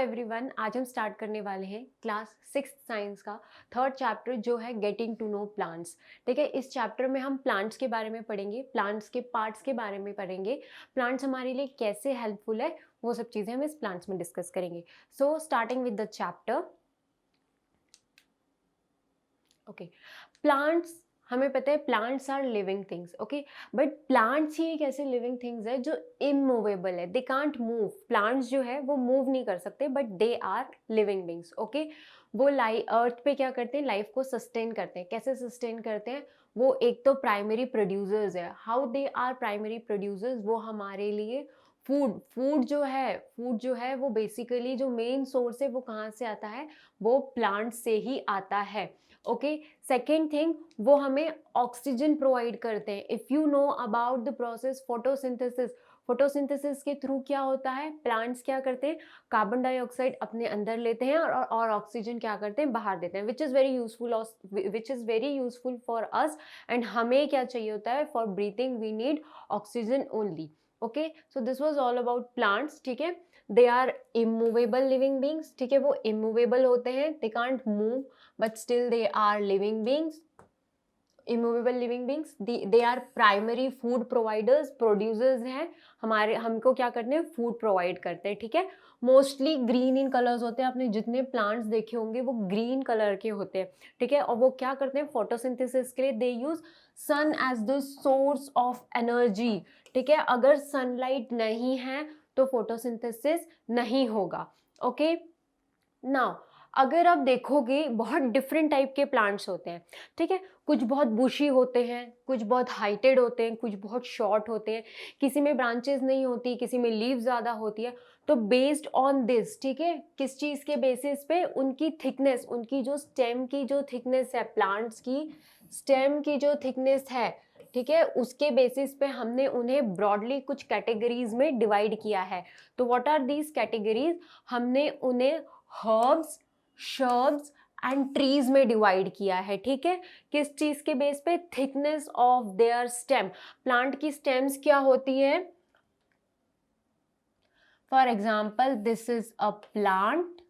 Everyone, आज हम start करने वाले हैं क्लास 6 साइंस का थर्ड चैप्टर जो है गेटिंग टू नो प्लांट्स। ठीक है, इस चैप्टर में हम प्लांट्स के बारे में पढ़ेंगे, प्लांट्स के पार्ट्स के बारे में पढ़ेंगे, प्लांट्स हमारे लिए कैसे हेल्पफुल है, वो सब चीज़ें हम इस प्लांट्स में डिस्कस करेंगे। So starting with the chapter. Okay, plants, हमें पता है plants are living things. Okay, but plants ही एक ऐसे लिविंग थिंग्स है जो इमूवेबल है, दे कांट मूव। प्लांट्स जो है वो मूव नहीं कर सकते, but they are living beings. Okay, वो अर्थ पे क्या करते हैं, लाइफ को सस्टेन करते हैं। कैसे सस्टेन करते हैं? वो एक तो प्राइमरी प्रोड्यूसर्स है। How they are primary producers? वो हमारे लिए फूड जो है वो बेसिकली जो मेन सोर्स है वो कहाँ से आता है? वो प्लांट से ही आता है। ओके, सेकेंड थिंग, वो हमें ऑक्सीजन प्रोवाइड करते हैं। If you know about the process photosynthesis, photosynthesis के थ्रू क्या होता है, प्लांट्स क्या करते हैं, कार्बन डाइऑक्साइड अपने अंदर लेते हैं और ऑक्सीजन क्या करते हैं, बाहर देते हैं, which is very useful for us. And हमें क्या चाहिए होता है, for breathing we need oxygen only. Okay, so this was all about plants. ठीक है, they are immovable living beings. ठीक है, वो इमूवेबल होते हैं, they can't move but still they are living beings, immovable living beings. They are primary food providers, producers हैं, हमारे हमको क्या करते हैं, फूड प्रोवाइड करते हैं। ठीक है, मोस्टली ग्रीन इन कलर्स होते हैं। आपने जितने प्लांट्स देखे होंगे वो ग्रीन कलर के होते हैं। ठीक है, और वो क्या करते हैं, फोटोसिंथेसिस के लिए they use sun as the source of energy. ठीक है, अगर सनलाइट नहीं है तो फोटोसिंथेसिस नहीं होगा। ओके, नाउ अगर आप देखोगे बहुत डिफरेंट टाइप के प्लांट्स होते हैं। ठीक है, कुछ बहुत बुशी होते हैं, कुछ बहुत हाइटेड होते हैं, कुछ बहुत शॉर्ट होते हैं, किसी में ब्रांचेस नहीं होती, किसी में लीव ज़्यादा होती है। तो बेस्ड ऑन दिस, ठीक है, किस चीज़ के बेसिस पे, उनकी थिकनेस, उनकी जो स्टेम की जो थिकनेस है, प्लांट्स की स्टेम की जो थिकनेस है, ठीक है, उसके बेसिस पे हमने उन्हें ब्रॉडली कुछ कैटेगरीज में डिवाइड किया है। तो व्हाट आर दीज कैटेगरीज? हमने उन्हें हर्ब्स, shrubs एंड ट्रीज में डिवाइड किया है। ठीक है, किस चीज के बेस पे? Thickness of their stem. Plant की स्टेम्स क्या होती है? For example, this is a plant.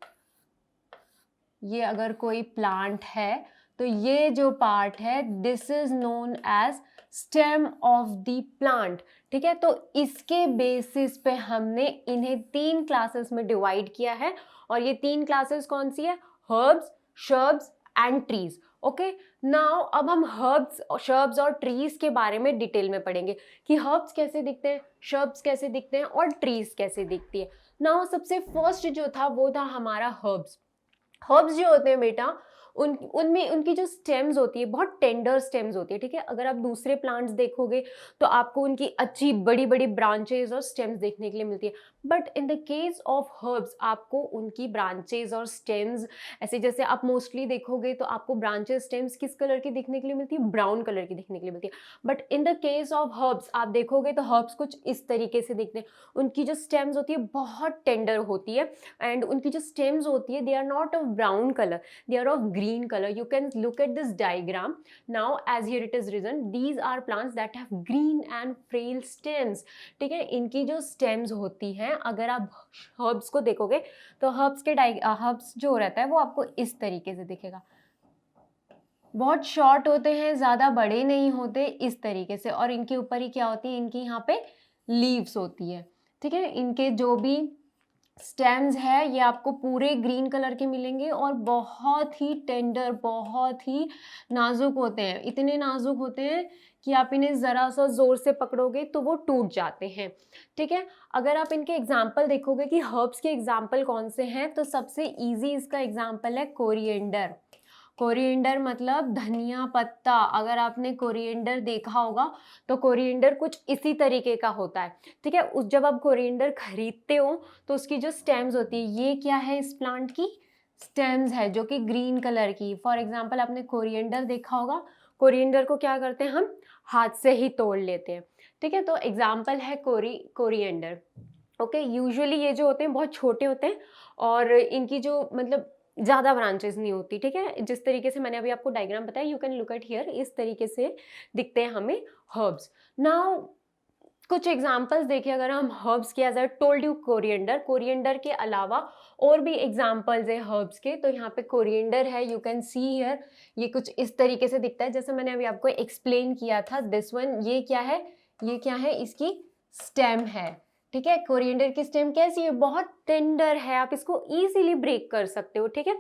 ये अगर कोई प्लांट है तो ये जो पार्ट है, this is known as stem of the plant. ठीक है, तो इसके बेसिस पे हमने इन्हें 3 क्लासेस में डिवाइड किया है, और ये 3 क्लासेस कौन सी है? Herbs, shrubs and trees. Okay, now अब हम हर्ब्स, श्रब्स और ट्रीज के बारे में डिटेल में पढ़ेंगे कि हर्ब्स कैसे दिखते हैं, श्रब्स कैसे दिखते हैं और ट्रीज कैसे दिखती है। नाउ सबसे फर्स्ट जो था वो था हमारा हर्ब्स। हर्ब्स जो होते हैं बेटा, उनमें उनकी जो स्टेम्स होती है बहुत टेंडर स्टेम्स होती है। ठीक है, अगर आप दूसरे प्लांट्स देखोगे तो आपको उनकी अच्छी बड़ी बड़ी ब्रांचेज और स्टेम्स देखने के लिए मिलती है, but in the case of herbs आपको उनकी ब्रांचेज और स्टेम्स ऐसे, जैसे आप मोस्टली देखोगे तो आपको ब्रांचेस स्टेम्स किस कलर की दिखने के लिए मिलती है? ब्राउन कलर की दिखने के लिए मिलती है। But in the case of herbs आप देखोगे तो हर्ब्स कुछ इस तरीके से दिखते हैं। उनकी जो स्टेम्स होती है बहुत टेंडर होती है, एंड उनकी जो स्टेम्स होती है, they are not of brown colour, they are of green color. You can look at this diagram now, as here it is written, these are plants that have green and frail stems. ठीक है, इनकी जो stems होती हैं, अगर आप herbs को देखोगे तो herbs जो रहता है वो आपको इस तरीके से दिखेगा, बहुत शॉर्ट होते हैं, ज़्यादा बड़े नहीं होते, इस तरीके से। और इनके ऊपर ही क्या होती है, इनकी यहाँ पे लीव्स होती है। ठीक है, इनके जो भी स्टेम्स है ये आपको पूरे ग्रीन कलर के मिलेंगे और बहुत ही टेंडर, बहुत ही नाजुक होते हैं। इतने नाजुक होते हैं कि आप इन्हें ज़रा सा ज़ोर से पकड़ोगे तो वो टूट जाते हैं। ठीक है, अगर आप इनके एग्जाम्पल देखोगे कि हर्ब्स के एग्जाम्पल कौन से हैं, तो सबसे ईजी इसका एग्जाम्पल है कोरिएंडर। कोरिएंडर मतलब धनिया पत्ता। अगर आपने कोरिएंडर देखा होगा तो कोरिएंडर कुछ इसी तरीके का होता है। ठीक है, उस जब आप कोरिएंडर खरीदते हो तो उसकी जो स्टेम्स होती है, ये क्या है, इस प्लांट की स्टेम्स है जो कि ग्रीन कलर की। फॉर एग्जांपल, आपने कोरिएंडर देखा होगा, कोरिएंडर को क्या करते हैं, हम हाथ से ही तोड़ लेते हैं। ठीक है, तो एग्जाम्पल है कोरिएंडर। ओके, यूजुअली ये जो होते हैं बहुत छोटे होते हैं और इनकी जो मतलब ज़्यादा ब्रांचेस नहीं होती। ठीक है, जिस तरीके से मैंने अभी आपको डायग्राम बताया, you can look at here, इस तरीके से दिखते हैं हमें हर्ब्स। नाउ कुछ एग्जाम्पल्स देखिए, अगर हम हर्ब्स के, as I told you coriander के अलावा और भी एग्जाम्पल्स है हर्ब्स के, तो यहाँ पे कोरिएंडर है, यू कैन सी हियर, ये कुछ इस तरीके से दिखता है जैसे मैंने अभी आपको एक्सप्लेन किया था। दिस वन, ये क्या है, ये क्या है, इसकी स्टेम है, ठीक है। कोरिएंडर की स्टेम कैसी है, बहुत टेंडर है, आप इसको इजीली ब्रेक कर सकते हो, ठीक है।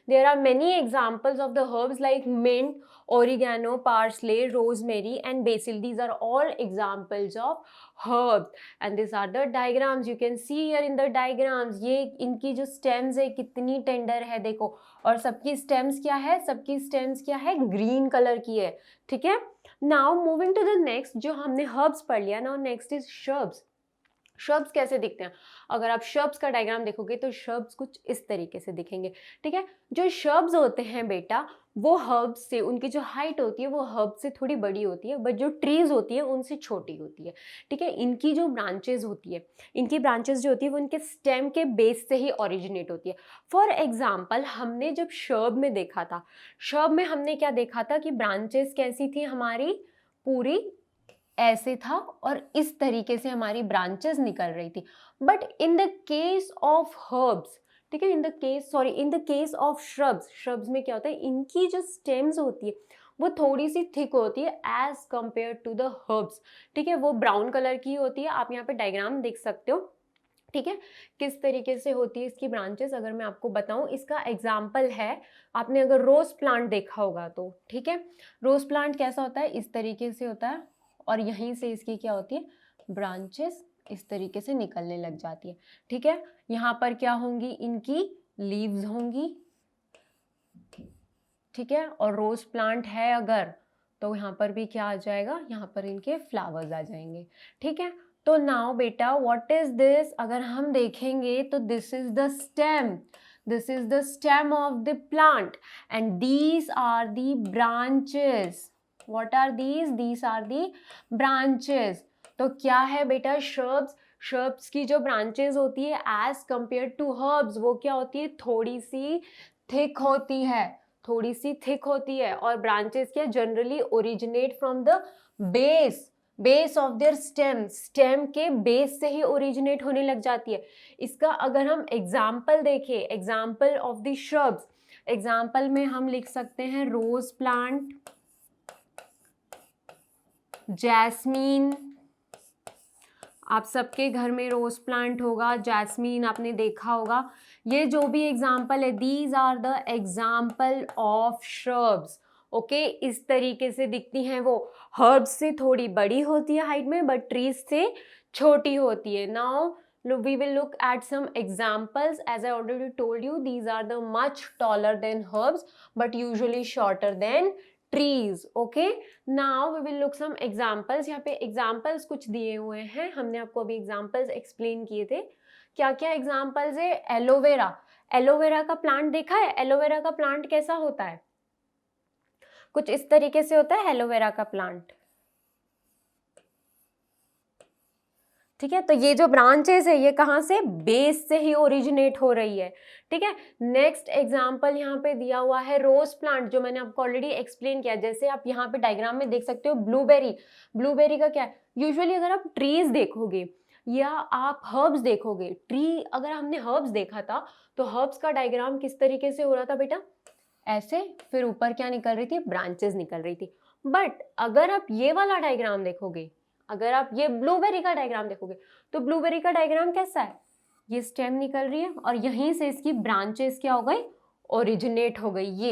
There are many examples of the herbs like mint, oregano, parsley, rosemary and basil. These are all examples of herbs and these are the diagrams. You can see here in the diagrams, ये इनकी जो stems है कितनी tender है देखो, और सबकी stems क्या है, सबकी stems क्या है, ग्रीन कलर की है, ठीक है। Now moving to the next, जो हमने herbs पढ़ लिया, now next is shrubs. Shrubs कैसे दिखते हैं, अगर आप श्रब्स का डायग्राम देखोगे तो श्रब्स कुछ इस तरीके से दिखेंगे, ठीक है। जो श्रब्स होते हैं बेटा, वो हर्ब्स से, उनकी जो हाइट होती है वो हर्ब्स से थोड़ी बड़ी होती है, बट जो ट्रीज होती है उनसे छोटी होती है, ठीक है। इनकी जो ब्रांचेज होती है, इनकी ब्रांचेज जो होती है वो इनके स्टेम के बेस से ही ओरिजिनेट होती है। फॉर एग्जाम्पल, हमने जब श्रब में देखा था, श्रब में हमने क्या देखा था कि ब्रांचेस कैसी थी हमारी, पूरी ऐसे था और इस तरीके से हमारी ब्रांचेस निकल रही थी। But in the case of herbs, ठीक है, in the case of shrubs में क्या होता है, इनकी जो स्टेम्स होती है वो थोड़ी सी थिक होती है as compared to the herbs, ठीक है। वो ब्राउन कलर की होती है, आप यहाँ पे डायग्राम देख सकते हो, ठीक है, किस तरीके से होती है इसकी ब्रांचेस। अगर मैं आपको बताऊं, इसका एग्जाम्पल है, आपने अगर रोज प्लांट देखा होगा तो, ठीक है, रोज प्लांट कैसा होता है, इस तरीके से होता है, और यहीं से इसकी क्या होती है, ब्रांचेस इस तरीके से निकलने लग जाती है, ठीक है। यहाँ पर क्या होंगी, इनकी लीव्स होंगी, ठीक है, और रोज प्लांट है अगर, तो यहाँ पर भी क्या आ जाएगा, यहाँ पर इनके फ्लावर्स आ जाएंगे, ठीक है। तो नाउ बेटा, व्हाट इज दिस, अगर हम देखेंगे तो this is the stem, this is the stem of the plant and these are the branches. What are these? These are the branches. तो क्या है बेटा, shrubs की जो branches होती है as compared to herbs, वो क्या होती है, थोड़ी सी thick होती है, थोड़ी सी thick होती है, और branches क्या generally originate from the base of their stem के बेस से ही ओरिजिनेट होने लग जाती है। इसका अगर हम एग्जाम्पल देखें, example of the shrubs, example में हम लिख सकते हैं रोज प्लांट, जैस्मीन, आप सबके घर में रोज प्लांट होगा, जैस्मीन आपने देखा होगा, ये जो भी एग्जाम्पल है, these are the example of shrubs, okay. इस तरीके से दिखती हैं वो, हर्ब्स से थोड़ी बड़ी होती है हाइट में, बट ट्रीज से छोटी होती है। Now we will look at some examples. As I already told you, these are the much taller than herbs but usually shorter than trees, okay. Now we will look some examples. यहाँ पे examples कुछ दिए हुए हैं, हमने आपको अभी examples explain किए थे। क्या क्या examples है, एलोवेरा, एलोवेरा का प्लांट देखा है, एलोवेरा का प्लांट कैसा होता है, कुछ इस तरीके से होता है एलोवेरा का प्लांट, ठीक है। तो ये जो ब्रांचेस है ये कहाँ से, बेस से ही ओरिजिनेट हो रही है, ठीक है। नेक्स्ट एग्जांपल यहाँ पे दिया हुआ है रोज प्लांट, जो मैंने आपको ऑलरेडी एक्सप्लेन किया। जैसे आप यहाँ पे डायग्राम में देख सकते हो ब्लूबेरी, ब्लूबेरी का क्या है, यूजुअली अगर आप ट्रीज देखोगे या आप हर्ब्स देखोगे, ट्री अगर हमने हर्ब्स देखा था तो हर्ब्स का डायग्राम किस तरीके से हो रहा था बेटा, ऐसे, फिर ऊपर क्या निकल रही थी, ब्रांचेस निकल रही थी। बट अगर आप ये वाला डायग्राम देखोगे, अगर आप ये ब्लूबेरी का डायग्राम देखोगे, तो ब्लूबेरी का डायग्राम कैसा है, ये स्टेम निकल रही है और यहीं से इसकी ब्रांचेस क्या हो गई, ओरिजिनेट हो गई, ये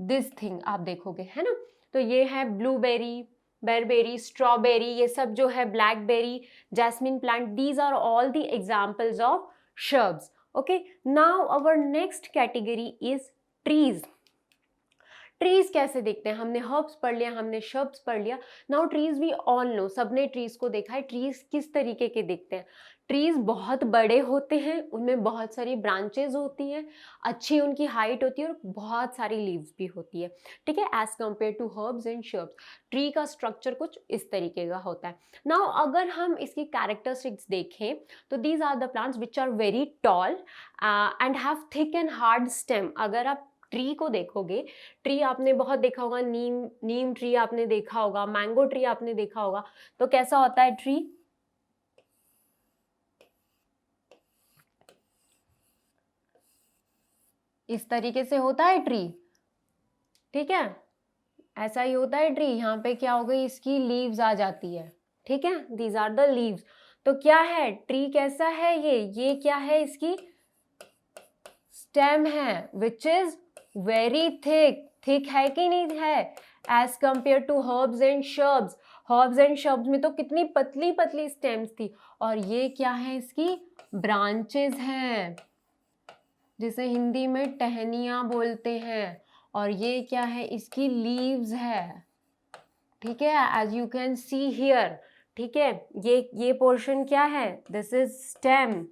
दिस थिंग आप देखोगे, है ना। तो ये है ब्लूबेरी, बेरबेरी, स्ट्रॉबेरी, ये सब जो है, blackberry, jasmine plant, these are all the examples of shrubs, okay. Now our next category is trees. Trees कैसे दिखते हैं, हमने हर्ब्स पढ़ लिया, हमने श्रब्स पढ़ लिया, now trees we all know, सबने ट्रीज को देखा है। ट्रीज किस तरीके के दिखते हैं, ट्रीज बहुत बड़े होते हैं, उनमें बहुत सारी ब्रांचेज होती हैं, अच्छी उनकी हाइट होती है और बहुत सारी लीव्स भी होती है, ठीक है, as compared to herbs and shrubs. Tree का स्ट्रक्चर कुछ इस तरीके का होता है। नाउ अगर हम इसकी कैरेक्टरिस्टिक्स देखें तो these are the plants which are very tall and have thick and hard stem. अगर आप ट्री को देखोगे, ट्री आपने बहुत देखा होगा, नीम ट्री आपने देखा होगा, मैंगो ट्री आपने देखा होगा, तो कैसा होता है ट्री, इस तरीके से होता है ट्री, ठीक है, ऐसा ही होता है ट्री। यहाँ पे क्या हो गई, इसकी लीव्स आ जाती है, ठीक है, दीज आर द लीव्स। तो क्या है, ट्री कैसा है, ये क्या है, इसकी स्टेम है which is very thick, thick है कि नहीं है, as compared to herbs and shrubs. Herbs and shrubs में तो कितनी पतली पतली स्टेम्स थी, और ये क्या है, इसकी ब्रांचेस हैं, जिसे हिंदी में टहनियाँ बोलते हैं, और ये क्या है, इसकी लीव्स है, ठीक है, as you can see here, ठीक है, ये पोर्शन क्या है, दिस इज स्टेम,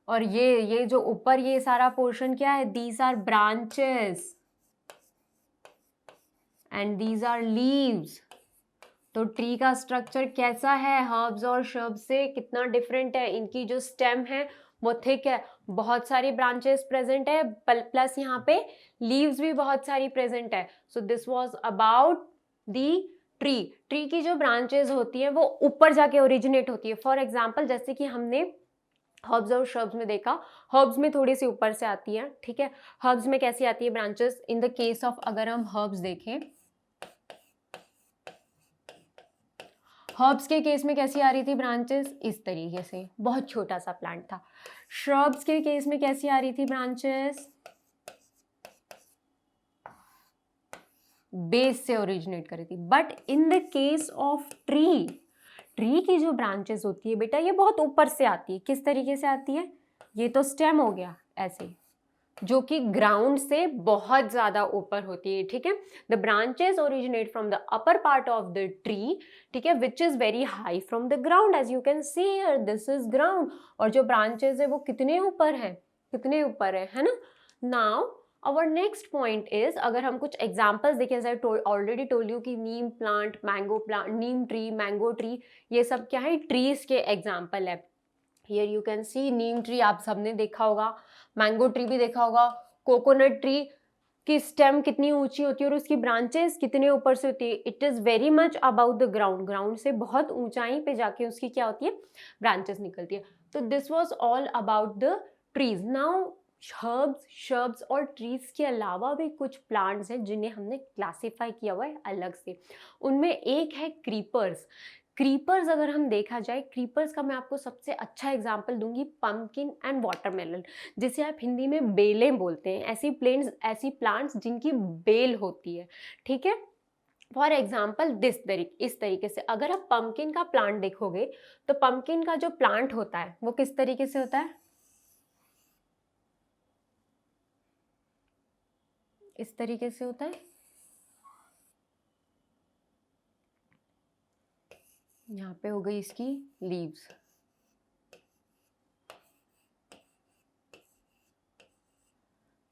और ये जो ऊपर ये सारा पोर्शन क्या है, these are branches and these are leaves. तो ट्री का स्ट्रक्चर कैसा है, हर्ब्स और शर्ब्स से कितना डिफरेंट है, इनकी जो स्टेम है वो थिक है, बहुत सारी ब्रांचेस प्रेजेंट है, प्लस यहाँ पे लीव्स भी बहुत सारी प्रेजेंट है। So this was about the tree. Tree की जो ब्रांचेस होती है वो ऊपर जाके ओरिजिनेट होती है। फॉर एग्जाम्पल जैसे कि हमने हर्ब्स और शर्ब्स में देखा, हर्ब्स में थोड़ी सी ऊपर से आती है, ठीक है, हर्ब्स में कैसी आती है branches, in the case of अगर हम हर्ब्स देखें, हर्ब्स के केस में कैसी आ रही थी ब्रांचेस, इस तरीके से, बहुत छोटा सा प्लांट था। श्रब्स के केस में कैसी आ रही थी ब्रांचेस, बेस से ओरिजिनेट कर रही थी। But in the case of tree, tree की जो ब्रांचेस होती है बेटा, ये बहुत ऊपर से आती है। किस तरीके से आती है, ये तो स्टेम हो गया ऐसे, जो कि ग्राउंड से बहुत ज्यादा ऊपर होती है, ठीक है। The branches originate from the upper part of the tree, ठीक है, which is very high from the ground, as you can see here, this is ground. और जो ब्रांचेस है वो कितने ऊपर है, कितने ऊपर है ना। Now our next point is, अगर हम कुछ एग्जाम्पल्स देखें, as I already told you कि neem plant, mango plant, neem tree, mango tree, ये सब क्या है, ट्रीज के एग्जाम्पल है। Here you can see neem tree आप सबने देखा होगा, मैंगो ट्री भी देखा होगा, कोकोनट ट्री की स्टेम कितनी ऊंची होती है और उसकी ब्रांचेस कितने ऊपर से होती है, it is very much about the ground, ground से बहुत ऊंचाई पे जाके उसकी क्या होती है, ब्रांचेस निकलती है। तो this was all about the trees. Now herbs, shrubs और ट्रीज के अलावा भी कुछ प्लांट्स हैं जिन्हें हमने क्लासिफाई किया हुआ है अलग से। उनमें एक है क्रीपर्स। क्रीपर्स अगर हम देखा जाए, क्रीपर्स का मैं आपको सबसे अच्छा एग्जांपल दूंगी पंपकिन एंड वाटरमेलन, जिसे आप हिंदी में बेलें बोलते हैं, ऐसी प्लांट्स जिनकी बेल होती है, ठीक है। फॉर एग्जाम्पल इस तरीके से अगर आप पंपकिन का प्लांट देखोगे, तो पंपकिन का जो प्लांट होता है वो किस तरीके से होता है, इस तरीके से होता है। यहाँ पे हो गई इसकी लीव्स,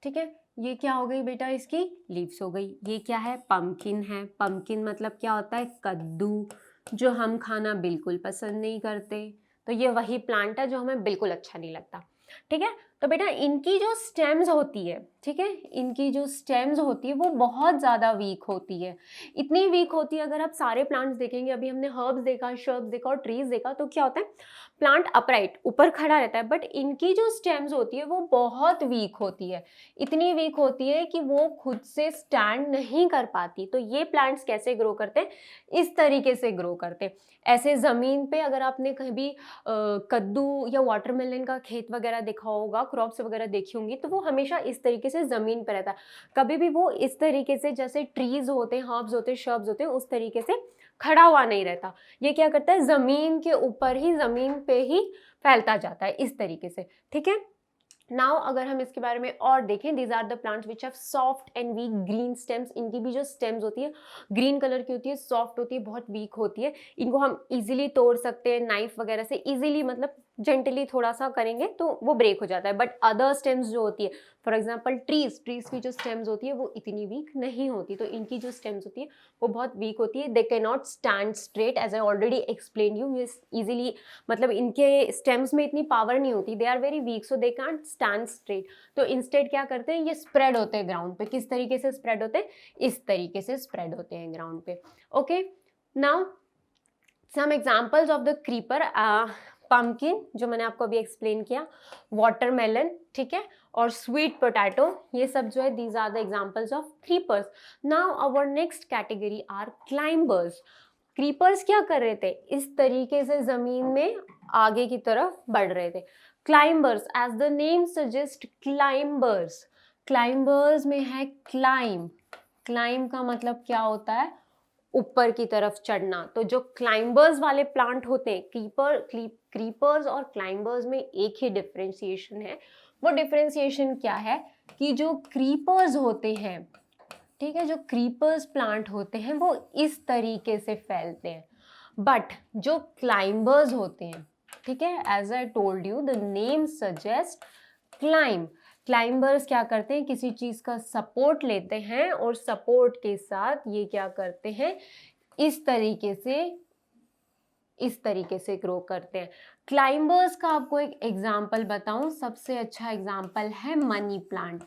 ठीक है, ये क्या हो गई बेटा, इसकी लीव्स हो गई। ये क्या है, पंपकिन है। पंपकिन मतलब क्या होता है, कद्दू, जो हम खाना बिल्कुल पसंद नहीं करते। तो ये वही प्लांट है जो हमें बिल्कुल अच्छा नहीं लगता, ठीक है। तो बेटा इनकी जो स्टेम्स होती है, ठीक है, इनकी जो स्टेम्स होती है वो बहुत ज़्यादा वीक होती है। इतनी वीक होती है, अगर आप सारे प्लांट्स देखेंगे, अभी हमने हर्ब्स देखा, शर्ब्स देखा और ट्रीज देखा, तो क्या होता है, प्लांट अपराइट ऊपर खड़ा रहता है, बट इनकी जो स्टेम्स होती है वो बहुत वीक होती है। इतनी वीक होती है कि वो खुद से स्टैंड नहीं कर पाती। तो ये प्लांट्स कैसे ग्रो करते हैं, इस तरीके से ग्रो करते हैं। ऐसे ज़मीन पे अगर आपने कभी कद्दू या वाटरमेलन का खेत वगैरह देखा होगा, क्रॉप्स वगैरह देखी होंगी, तो वो हमेशा इस तरीके से ज़मीन पे रहता है। कभी भी वो इस तरीके से, जैसे ट्रीज होते हैं, हर्ब्स होते हैं, शर्ब्स होते हैं, उस तरीके से खड़ा हुआ नहीं रहता। ये क्या करता है, ज़मीन के ऊपर ही, ज़मीन पे ही फैलता जाता है इस तरीके से, ठीक है। नाउ अगर हम इसके बारे में और देखें, these are the plants which have soft and weak green stems. इनकी भी जो स्टेम्स होती है ग्रीन कलर की होती है, सॉफ्ट होती है, बहुत वीक होती है। इनको हम इजीली तोड़ सकते हैं नाइफ वगैरह से, इजीली मतलब जेंटली थोड़ा सा करेंगे तो वो ब्रेक हो जाता है। बट अदर स्टेम्स जो होती है, फॉर एग्जाम्पल ट्रीज की जो स्टेम्स होती है वो इतनी वीक नहीं होती। तो इनकी जो स्टेम्स होती है वो बहुत वीक होती है। They can not stand straight, as I already explain you, easily मतलब इनके स्टेम्स में इतनी पावर नहीं होती, they are very weak, so they can't stand straight. तो इंस्टेड क्या करते हैं, ये स्प्रेड होते हैं ग्राउंड पे। किस तरीके से स्प्रेड होते हैं, इस तरीके से स्प्रेड होते हैं ग्राउंड पे, okay. Now some examples of the creeper, pumpkin जो मैंने आपको अभी एक्सप्लेन किया, वाटरमेलन, ठीक है, और स्वीट पोटैटो, ये सब जो है these are the examples of creepers. Now our next category are climbers. Creepers क्या कर रहे थे, इस तरीके से जमीन में आगे की तरफ बढ़ रहे थे. Climbers, as the name suggest, climbers. Climbers में है क्लाइम. क्लाइम का मतलब क्या होता है, ऊपर की तरफ चढ़ना. तो जो क्लाइंबर्स वाले प्लांट होते हैं, क्रीपर्स और क्लाइंबर्स में एक ही डिफरेंशिएशन है. वो डिफरेंशिएशन क्या है कि जो क्रीपर्स होते हैं, ठीक है, जो क्रीपर्स प्लांट होते हैं वो इस तरीके से फैलते हैं, बट जो क्लाइंबर्स होते हैं, ठीक है, as I told you the name suggest climb. Climbers क्या करते हैं, किसी चीज का सपोर्ट लेते हैं और सपोर्ट के साथ ये क्या करते हैं, इस तरीके से ग्रो करते हैं. क्लाइंबर्स का आपको एक एग्जांपल बताऊं, सबसे अच्छा एग्जांपल है मनी प्लांट,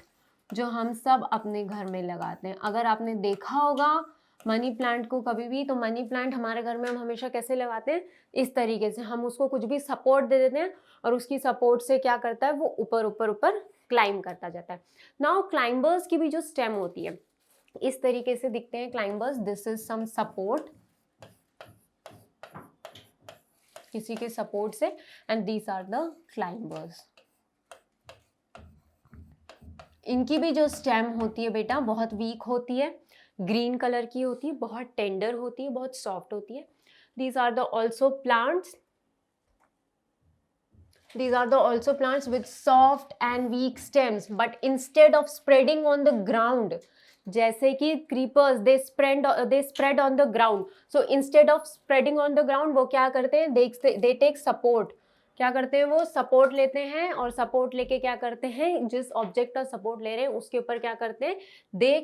जो हम सब अपने घर में लगाते हैं. अगर आपने देखा होगा मनी प्लांट को कभी भी, तो मनी प्लांट हमारे घर में हम हमेशा कैसे लगाते हैं, इस तरीके से. हम उसको कुछ भी सपोर्ट दे देते हैं और उसकी सपोर्ट से क्या करता है, वो ऊपर ऊपर ऊपर क्लाइंब करता जाता है. नाउ क्लाइंबर्स की भी जो स्टेम होती है इस तरीके से दिखते हैं climbers. This is some support, किसी के सपोर्ट से, and these are the climbers. इनकी भी जो स्टेम होती है बेटा बहुत वीक होती है, ग्रीन कलर की होती है, बहुत टेंडर होती है, बहुत सॉफ्ट होती है. These are the also plants with soft and weak stems, but instead of spreading on the ground, जैसे कि creepers they spread on the ground, so instead of spreading on the ground वो क्या करते हैं, they take support. क्या करते हैं, वो सपोर्ट लेते हैं और सपोर्ट लेके क्या करते हैं, जिस ऑब्जेक्ट का सपोर्ट ले रहे हैं उसके ऊपर क्या करते हैं, they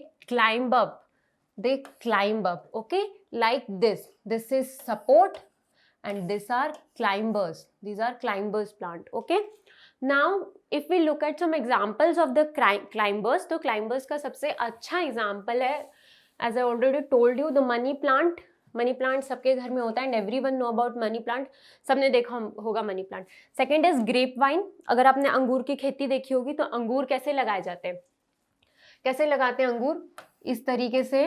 climb up, okay, like this is support and these are climbers. These are climbers plant. Okay, now if we look at some examples of the climbers, तो climbers का सबसे अच्छा example है, as I already told you, the money plant. Money plant सबके घर में होता है and everyone know about money plant, सबने देखा होगा money plant. Second is grape vine. अगर आपने अंगूर की खेती देखी होगी तो अंगूर कैसे लगाए जाते हैं, कैसे लगाते हैं अंगूर, इस तरीके से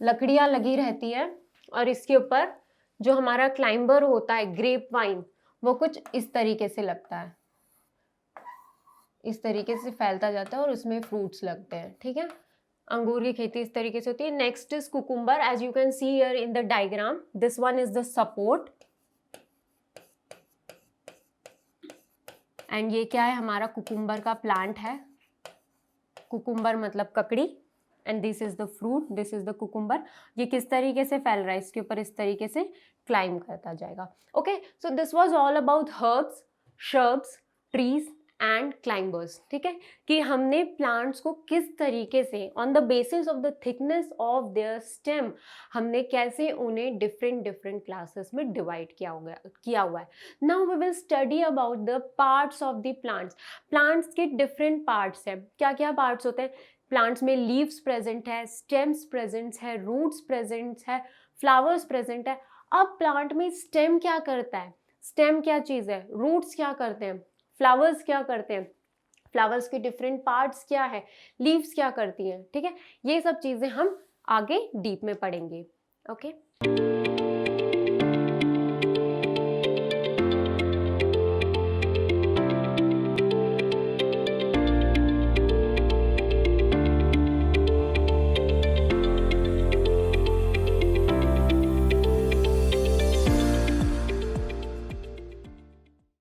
लकड़ियां लगी रहती है और इसके ऊपर जो हमारा क्लाइंबर होता है ग्रेप वाइन, वो कुछ इस तरीके से लगता है, इस तरीके से फैलता जाता है और उसमें फ्रूट्स लगते हैं. ठीक है, अंगूर की खेती इस तरीके से होती है. Next is cucumber. As you can see here in the diagram, this one is the support and ये क्या है, हमारा कुकुम्बर का प्लांट है. कुकुम्बर मतलब ककड़ी and this is the fruit, this is the cucumber. ये किस तरीके से फैल रहा है, इसके ऊपर इस तरीके से क्लाइंब करता जाएगा. Okay, so this was all about herbs, shrubs, trees and climbers. ठीक है, कि हमने प्लांट्स को किस तरीके से on the basis of the thickness of their stem हमने कैसे उन्हें डिफरेंट क्लासेस में डिवाइड किया हुआ है. Now we will study about the parts of the plants. Plants के डिफरेंट पार्ट्स हैं. क्या क्या पार्ट्स होते हैं प्लांट्स में? लीव्स प्रेजेंट है, स्टेम्स प्रेजेंट है, रूट्स प्रेजेंट है, फ्लावर्स प्रेजेंट है. अब प्लांट में स्टेम क्या करता है, स्टेम क्या चीज है, रूट्स क्या करते हैं, फ्लावर्स क्या करते हैं, फ्लावर्स के डिफरेंट पार्ट्स क्या है, लीव्स क्या करती हैं. ठीक है, ये सब चीजें हम आगे डीप में पढ़ेंगे. ओके